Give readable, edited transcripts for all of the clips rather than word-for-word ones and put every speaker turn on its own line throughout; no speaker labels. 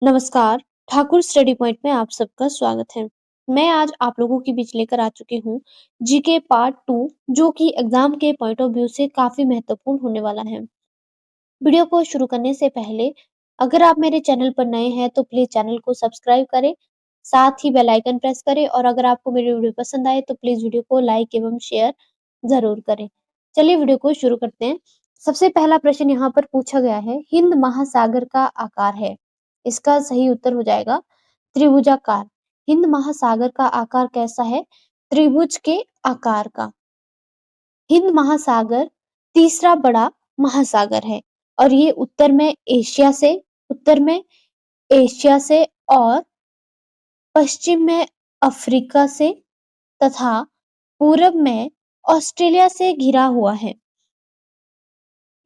नमस्कार, Thakur study point में आप सबका स्वागत है। मैं आज आप लोगों के बीच लेकर आ चुकी हूँ जीके पार्ट 2 जो कि एग्जाम के पॉइंट ऑफ व्यू से काफी महत्वपूर्ण होने वाला है। वीडियो को शुरू करने से पहले अगर आप मेरे चैनल पर नए हैं तो प्लीज चैनल को सब्सक्राइब करें, साथ ही बेल आइकन प्रेस करें और अगर आपको मेरी वीडियो पसंद आए तो प्लीज वीडियो को लाइक एवं शेयर जरूर करें। चलिए वीडियो को शुरू करते हैं। सबसे पहला प्रश्न यहाँ पर पूछा गया है, हिंद महासागर का आकार है। इसका सही उत्तर हो जाएगा त्रिभुजाकार। हिंद महासागर का आकार कैसा है? त्रिभुज के आकार का। हिंद महासागर तीसरा बड़ा महासागर है और ये उत्तर में एशिया से और पश्चिम में अफ्रीका से तथा पूरब में ऑस्ट्रेलिया से घिरा हुआ है।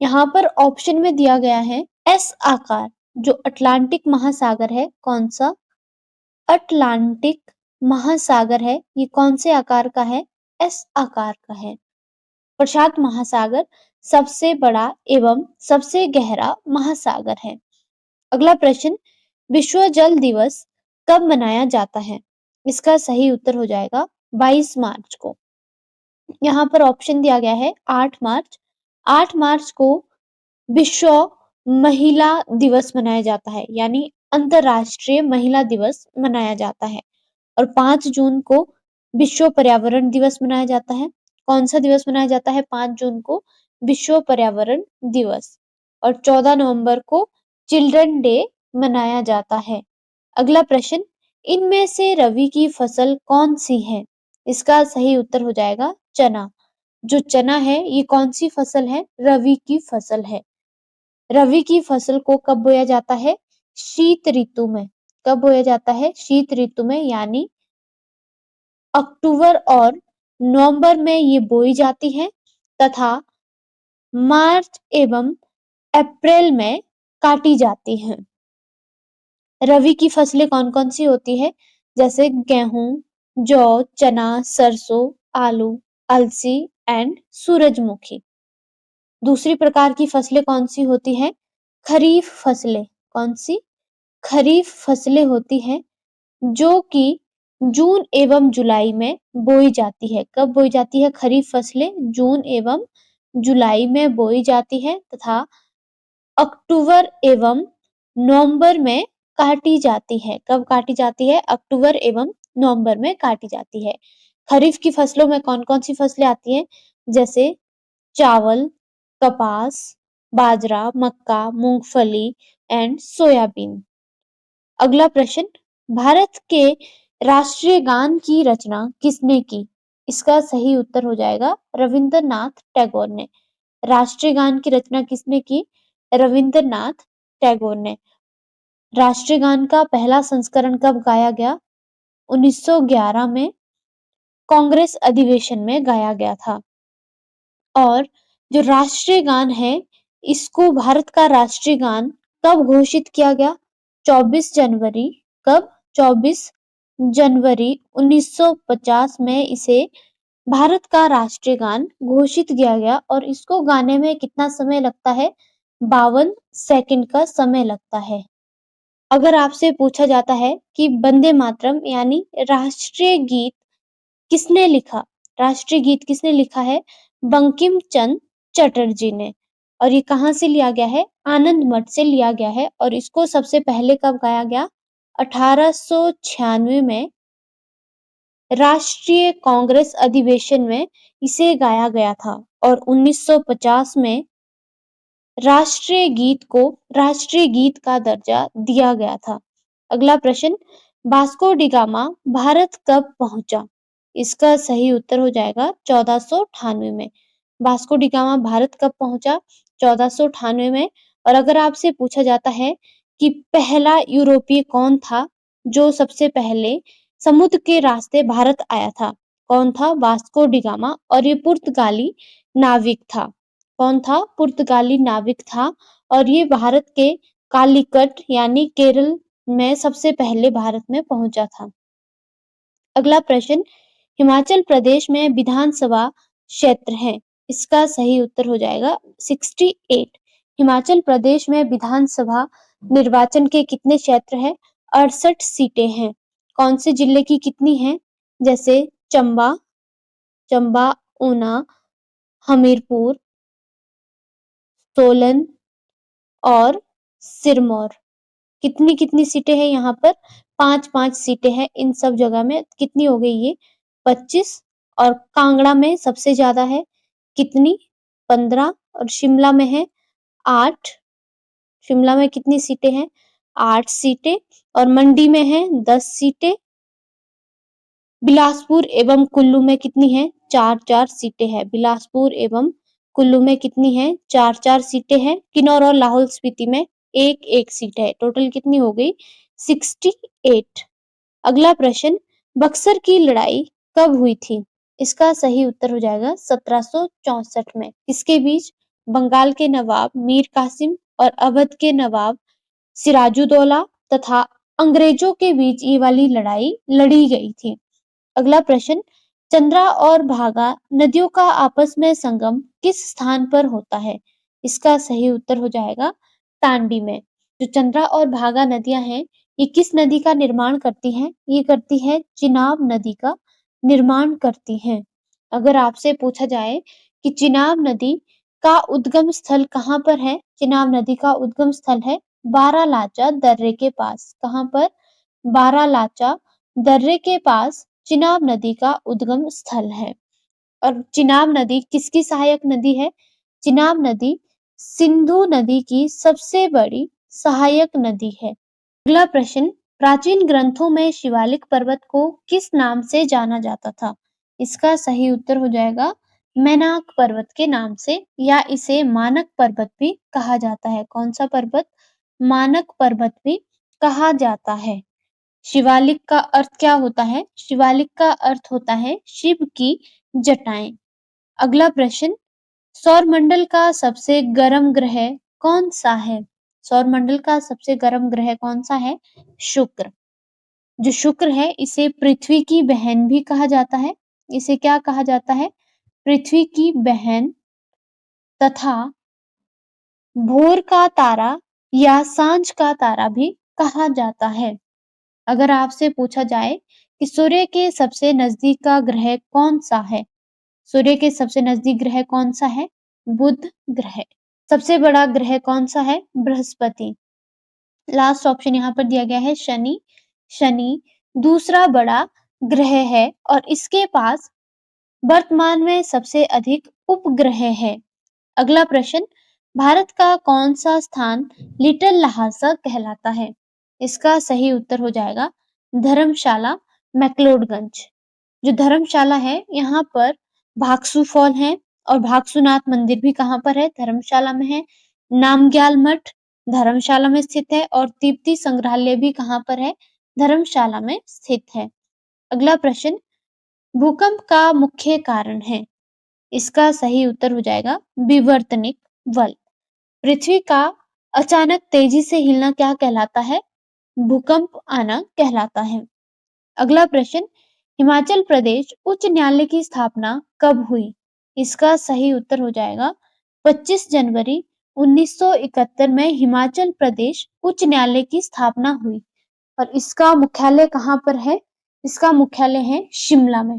यहाँ पर ऑप्शन में दिया गया है एस आकार, जो अटलांटिक महासागर है। कौन सा? अटलांटिक महासागर है। ये कौन से आकार का है? एस आकार का है। प्रशांत महासागर सबसे बड़ा एवं सबसे गहरा महासागर है। अगला प्रश्न, विश्व जल दिवस कब मनाया जाता है? इसका सही उत्तर हो जाएगा 22 मार्च को। यहाँ पर ऑप्शन दिया गया है 8 मार्च। 8 मार्च को विश्व महिला दिवस मनाया जाता है, यानी अंतरराष्ट्रीय महिला दिवस मनाया जाता है। और 5 जून को विश्व पर्यावरण दिवस मनाया जाता है। कौन सा दिवस मनाया जाता है 5 जून को? विश्व पर्यावरण दिवस। और 14 नवंबर को चिल्ड्रन डे मनाया जाता है। अगला प्रश्न, इनमें से रबी की फसल कौन सी है? इसका सही उत्तर हो जाएगा चना। जो चना है ये कौन सी फसल है? रबी की फसल है। रबी की फसल को कब बोया जाता है? शीत ऋतु में। कब बोया जाता है? शीत ऋतु में, यानी अक्टूबर और नवंबर में ये बोई जाती है तथा मार्च एवं अप्रैल में काटी जाती हैं। रबी की फसलें कौन-कौन सी होती है? जैसे गेहूं, जौ, चना, सरसों, आलू, अलसी एंड सूरजमुखी। दूसरी प्रकार की फसलें कौन सी होती है? खरीफ फसलें। कौन सी? खरीफ फसलें होती हैं जो कि जून एवं जुलाई में बोई जाती है। कब बोई जाती है खरीफ फसलें? जून एवं जुलाई में बोई जाती है तथा अक्टूबर एवं नवंबर में काटी जाती है। कब काटी जाती है? अक्टूबर एवं नवंबर में काटी जाती है। खरीफ की फसलों में कौन-कौन सी फसलें आती हैं? जैसे चावल, कपास, बाजरा, मक्का, मूंगफली एंड सोयाबीन। अगला प्रश्न, भारत के राष्ट्रीय गान की रचना किसने की? इसका सही उत्तर हो जाएगा रविंद्रनाथ टैगोर ने। राष्ट्रीय गान की रचना किसने की? रविंद्रनाथ टैगोर ने। राष्ट्रीय गान का पहला संस्करण कब गाया गया? 1911 में कांग्रेस अधिवेशन में गाया गया था। और जो राष्ट्रीय गान है, इसको भारत का राष्ट्रीय गान कब घोषित किया गया? 24 जनवरी। कब? 24 जनवरी 1950 में इसे भारत का राष्ट्रीय गान घोषित किया गया और इसको गाने में कितना समय लगता है? 52 सेकंड का समय लगता है। अगर आपसे पूछा जाता है कि वंदे मातरम यानी राष्ट्रीय गीत किसने लिखा? राष्ट्रीय गीत किसने लिखा है? बंकिम चंद्र चटर्जी ने। और ये कहाँ से लिया गया है? आनंद मठ से लिया गया है और इसको सबसे पहले कब गाया गया? 1896 में राष्ट्रीय कांग्रेस अधिवेशन में इसे गाया गया था और 1950 में राष्ट्रीय गीत को राष्ट्रीय गीत का दर्जा दिया गया था। अगला प्रश्न, वास्को डी गामा भारत कब पहुंचा? इसका सही उत्तर हो जाएगा 1498 में। वास्को डी गामा भारत कब पहुंचा? 1498 में। और अगर आपसे पूछा जाता है कि पहला यूरोपीय कौन था जो सबसे पहले समुद्र के रास्ते भारत आया था? कौन था? Vasco D gamma. और ये पुर्तगाली नाविक था। कौन था? पुर्तगाली नाविक था और ये भारत के कालीकट यानी केरल में सबसे पहले भारत में पहुंचा था। अगला प्रश्न, हिमाचल प्रदेश में विधानसभा क्षेत्र है। इसका सही उत्तर हो जाएगा 68। हिमाचल प्रदेश में विधानसभा निर्वाचन के कितने क्षेत्र हैं? 68 सीटें हैं। कौन से जिले की कितनी हैं? जैसे चंबा, ऊना, हमीरपुर, सोलन और सिरमौर। कितनी-कितनी सीटें हैं यहाँ पर? 5-5 सीटें हैं इन सब जगह में। कितनी हो गई ये? 25। और कांगड़ा में सबसे ज्यादा है। कितनी? 15। और शिमला में है 8। शिमला में कितनी सीटें हैं? 8 सीटें। और मंडी में है 10 सीटें। बिलासपुर एवं कुल्लू में कितनी है? 4-4 सीटें हैं। बिलासपुर एवं कुल्लू में कितनी है? 4-4 सीटें हैं। किन्नौर और लाहौल स्पीति में 1-1 सीट है। टोटल कितनी हो गई? 68। अगला प्रश्न, बक्सर की लड़ाई कब हुई थी? इसका सही उत्तर हो जाएगा 1764 में। किसके बीच? बंगाल के नवाब मीर कासिम और अवध के नवाब सिराजुद्दौला तथा अंग्रेजों के बीच ये वाली लड़ाई लड़ी गई थी। अगला प्रश्न, चंद्रा और भागा नदियों का आपस में संगम किस स्थान पर होता है? इसका सही उत्तर हो जाएगा टांडी में। जो चंद्रा और भागा नदियां हैं, ये किस नदी का निर्माण करती हैं? ये करती है चिनाब नदी का निर्माण करती हैं। अगर आपसे पूछा जाए कि चिनाब नदी का उद्गम स्थल कहाँ पर है? चिनाब नदी का उद्गम स्थल है बारालाचा दर्रे के पास। कहाँ पर? बारालाचा दर्रे के पास चिनाब नदी का उद्गम स्थल है। और चिनाब नदी किसकी सहायक नदी है? चिनाब नदी सिंधु नदी की सबसे बड़ी सहायक नदी है। अगला प्रश्न, प्राचीन ग्रंथों में शिवालिक पर्वत को किस नाम से जाना जाता था? इसका सही उत्तर हो जाएगा मैनाक पर्वत के नाम से, या इसे मानक पर्वत भी कहा जाता है। कौन सा पर्वत? मानक पर्वत भी कहा जाता है। शिवालिक का अर्थ क्या होता है? शिवालिक का अर्थ होता है शिव की जटाएं। अगला प्रश्न, सौरमंडल का सबसे गर्म ग्रह कौन सा है? सौरमंडल का सबसे गर्म ग्रह कौन सा है? शुक्र। जो शुक्र है इसे पृथ्वी की बहन भी कहा जाता है। इसे क्या कहा जाता है? पृथ्वी की बहन तथा भोर का तारा या सांझ का तारा भी कहा जाता है। अगर आपसे पूछा जाए कि सूर्य के सबसे नजदीक का ग्रह कौन सा है? सूर्य के सबसे नजदीक ग्रह कौन सा है? बुध ग्रह। सबसे बड़ा ग्रह कौन सा है? बृहस्पति। लास्ट ऑप्शन यहाँ पर दिया गया है शनि। शनि दूसरा बड़ा ग्रह है और इसके पास वर्तमान में सबसे अधिक उपग्रह है। अगला प्रश्न, भारत का कौन सा स्थान लिटिल लहासा कहलाता है? इसका सही उत्तर हो जाएगा धर्मशाला मैक्लोडगंज। जो धर्मशाला है यहाँ पर भागसू फॉल है और भागसूनाथ मंदिर भी कहाँ पर है? धर्मशाला में है। नामग्याल मठ धर्मशाला में स्थित है और दीप्ति संग्रहालय भी कहाँ पर है? धर्मशाला में स्थित है। अगला प्रश्न, भूकंप का मुख्य कारण है? इसका सही उत्तर हो जाएगा विवर्तनिक बल। पृथ्वी का अचानक तेजी से हिलना क्या कहलाता है? भूकंप आना कहलाता है। अगला प्रश्न, हिमाचल प्रदेश उच्च न्यायालय की स्थापना कब हुई? इसका सही उत्तर हो जाएगा 25 जनवरी 1971 में हिमाचल प्रदेश उच्च न्यायालय की स्थापना हुई। और इसका मुख्यालय कहाँ पर है? इसका मुख्यालय है शिमला में।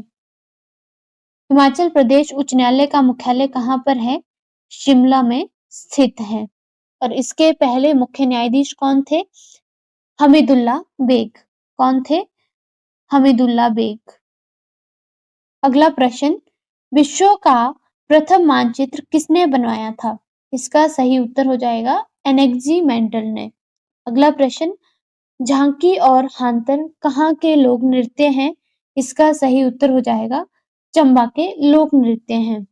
हिमाचल प्रदेश उच्च न्यायालय का मुख्यालय कहाँ पर है? शिमला में स्थित है। और इसके पहले मुख्य न्यायाधीश कौन थे? हमीदुल्ला बेग। कौन थे? हमीदुल्ला बेग। अगला प्रश्न, विश्व का प्रथम मानचित्र किसने बनवाया था? इसका सही उत्तर हो जाएगा एनेक्जी-मेंडल ने। अगला प्रश्न, झांकी और हांतर कहाँ के लोक नृत्य हैं? इसका सही उत्तर हो जाएगा चंबा के लोक नृत्य हैं।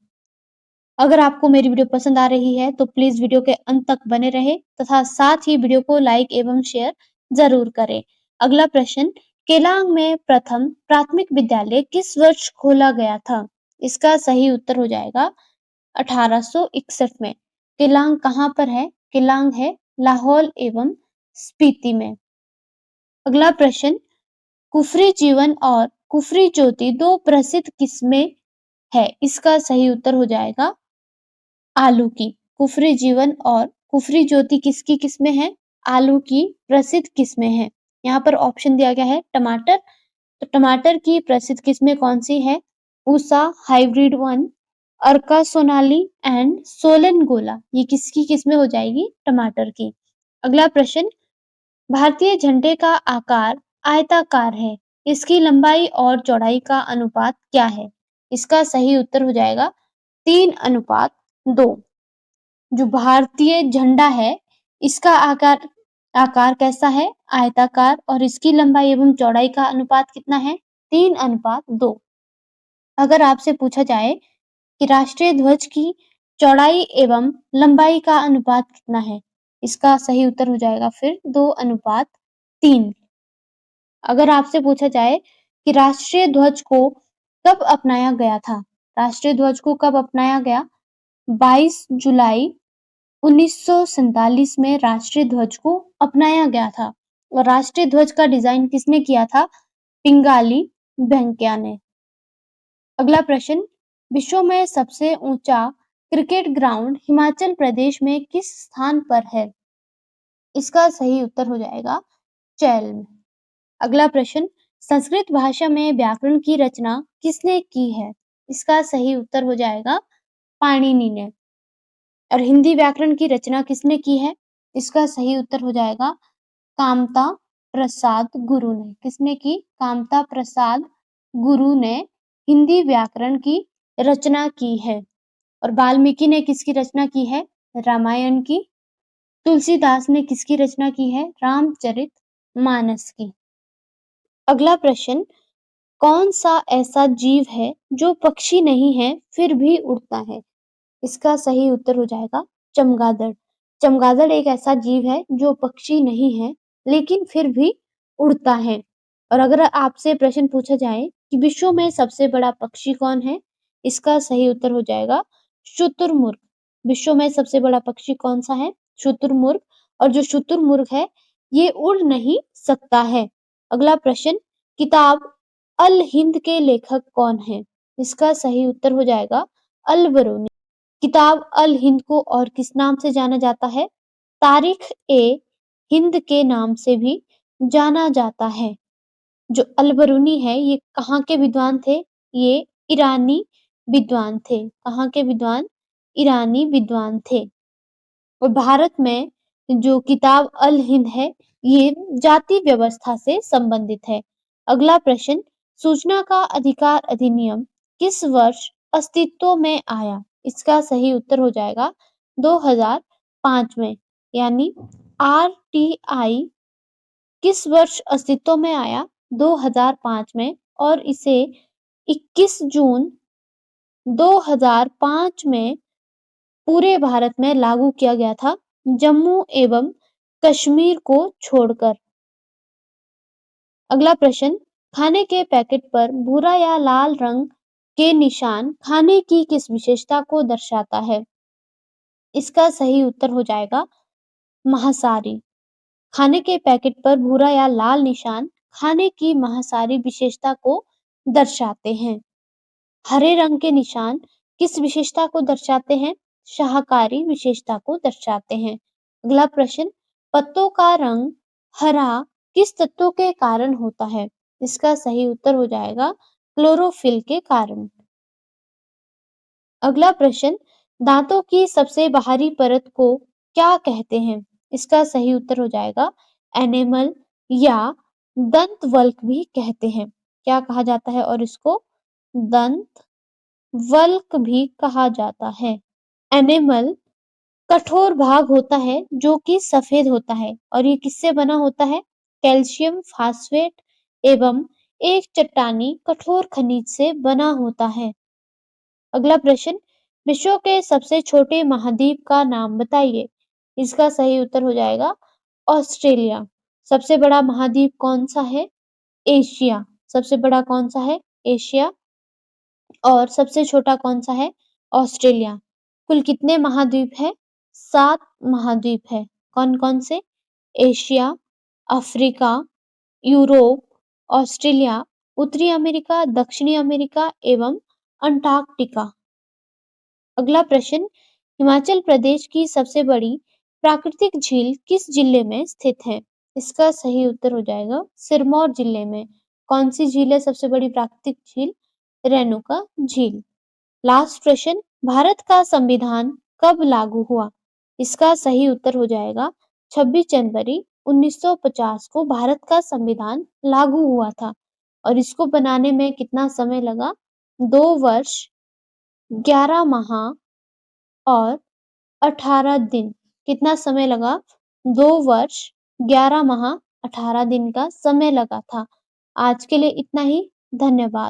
अगर आपको मेरी वीडियो पसंद आ रही है तो प्लीज वीडियो के अंत तक बने रहे तथा साथ ही वीडियो को लाइक एवं शेयर जरूर करें। अगला प्रश्न, केलांग में प्रथम प्राथमिक विद्यालय किस वर्ष खोला गया था? इसका सही उत्तर हो जाएगा 1861 में। केलांग कहाँ पर है? केलांग है लाहौल एवं स्पीति में। अगला प्रश्न, कुफरी जीवन और कुफरी ज्योति दो प्रसिद्ध किस्में है। इसका सही उत्तर हो जाएगा आलू की। कुफरी जीवन और कुफरी ज्योति किसकी किस्में हैं? आलू की प्रसिद्ध किस्में हैं? यहाँ पर ऑप्शन दिया गया है टमाटर, तो टमाटर की प्रसिद्ध किस्में कौन सी है? Pusa, hybrid one, Arka Sonali and Solan गोला। ये किसकी किस्में हो जाएगी? टमाटर की। अगला प्रश्न, भारतीय झंडे का आकार आयताकार है, इसकी लंबाई और चौड़ाई का अनुपात क्या है? इसका सही उत्तर हो जाएगा 3:2। जो भारतीय झंडा है, इसका आकार आकार कैसा है? आयताकार, और इसकी लंबाई एवं चौड़ाई का अनुपात कितना है? 3:2। अगर आपसे पूछा जाए कि राष्ट्रीय ध्वज की चौड़ाई एवं लंबाई का अनुपात कितना है? इसका सही उत्तर हो जाएगा फिर 2:3। अगर आपसे पूछा जाए कि राष्ट्रीय ध्वज को कब अपनाया गया था? राष्ट्रीय ध्वज को कब अपनाया गया? 22 जुलाई 1947 में राष्ट्रीय ध्वज को अपनाया गया था। और राष्ट्रीय ध्वज का डिजाइन किसने किया था? पिंगाली वेंकैया ने। अगला प्रश्न, विश्व में सबसे ऊंचा क्रिकेट ग्राउंड हिमाचल प्रदेश में किस स्थान पर है? इसका सही उत्तर हो जाएगा चैल में। अगला प्रश्न, संस्कृत भाषा में व्याकरण की रचना किसने की है? इसका सही उत्तर हो जाएगा पाणिनि ने। और हिंदी व्याकरण की रचना किसने की है? इसका सही उत्तर हो जाएगा कामता प्रसाद गुरु ने। किसने की? कामता प्रसाद गुरु ने हिंदी व्याकरण की रचना की है। और वाल्मीकि ने किसकी रचना की है? रामायण की। तुलसीदास ने किसकी रचना की है? रामचरित मानस की। अगला प्रश्न, कौन सा ऐसा जीव है जो पक्षी नहीं है फिर भी उड़ता है? इसका सही उत्तर हो जाएगा चमगादड़। चमगादड़ एक ऐसा जीव है जो पक्षी नहीं है लेकिन फिर भी उड़ता है। और अगर आपसे प्रश्न पूछा जाए कि विश्व में सबसे बड़ा पक्षी कौन है? इसका सही उत्तर हो जाएगा शुतुरमुर्ग। विश्व में सबसे बड़ा पक्षी कौन सा है? शुतुरमुर्ग। और जो शुतुरमुर्ग है ये उड़ नहीं सकता है। अगला प्रश्न, किताब अल हिंद के लेखक कौन है? इसका सही उत्तर हो जाएगा अल बरूनी। किताब अल हिंद को और किस नाम से जाना जाता है? तारीख ए हिंद के नाम से भी जाना जाता है। जो अल बरूनी है ये कहाँ के विद्वान थे? ये ईरानी विद्वान थे। कहाँ के विद्वान? ईरानी विद्वान थे। और भारत में जो किताब अल हिंद है ये जाति व्यवस्था से संबंधित है। अगला प्रश्न, सूचना का अधिकार अधिनियम किस वर्ष अस्तित्व में आया? इसका सही उत्तर हो जाएगा 2005 में। यानी आरटीआई किस वर्ष अस्तित्व में आया? 2005 में। और इसे 21 जून 2005 में पूरे भारत में लागू किया गया था, जम्मू एवं कश्मीर को छोड़कर। अगला प्रश्न, खाने के पैकेट पर भूरा या लाल रंग के निशान खाने की किस विशेषता को दर्शाता है? इसका सही उत्तर हो जाएगा मांसाहारी। खाने के पैकेट पर भूरा या लाल निशान खाने की मांसाहारी विशेषता को दर्शाते हैं। हरे रंग के निशान किस विशेषता को दर्शाते हैं? शाकाहारी विशेषता को दर्शाते हैं। अगला प्रश्न, पत्तों का रंग हरा किस तत्व के कारण होता है? इसका सही उत्तर हो जाएगा क्लोरोफिल के कारण। अगला प्रश्न, दांतों की सबसे बाहरी परत को क्या कहते हैं? इसका सही उत्तर हो जाएगा एनेमल या दंत वल्क भी कहते हैं। क्या कहा जाता है? और इसको दंत वल्क भी कहा जाता है। एनेमल कठोर भाग होता है जो कि सफेद होता है और ये किससे बना होता है? कैल्शियम फास्फेट एवं एक चट्टानी कठोर खनिज से बना होता है। अगला प्रश्न, विश्व के सबसे छोटे महाद्वीप का नाम बताइए। इसका सही उत्तर हो जाएगा ऑस्ट्रेलिया। सबसे बड़ा महाद्वीप कौन सा है? एशिया। सबसे बड़ा कौन सा है? एशिया। और सबसे छोटा कौन सा है? ऑस्ट्रेलिया। कुल कितने महाद्वीप है? 7 महाद्वीप है। कौन कौन से? एशिया, अफ्रीका, यूरोप, ऑस्ट्रेलिया, उत्तरी अमेरिका, दक्षिणी अमेरिका एवं अंटार्कटिका। अगला प्रश्न, हिमाचल प्रदेश की सबसे बड़ी प्राकृतिक झील किस जिले में स्थित है? इसका सही उत्तर हो जाएगा सिरमौर जिले में। कौन सी झील है सबसे बड़ी प्राकृतिक झील? रेणुका झील। लास्ट प्रश्न, भारत का संविधान कब लागू हुआ? इसका सही उत्तर हो जाएगा 26 जनवरी 1950 को भारत का संविधान लागू हुआ था और इसको बनाने में कितना समय लगा? 2 वर्ष, 11 माह और 18 दिन। कितना समय लगा? 2 वर्ष, 11 माह, 18 दिन का समय लगा था। आज के लिए इतना ही। धन्यवाद।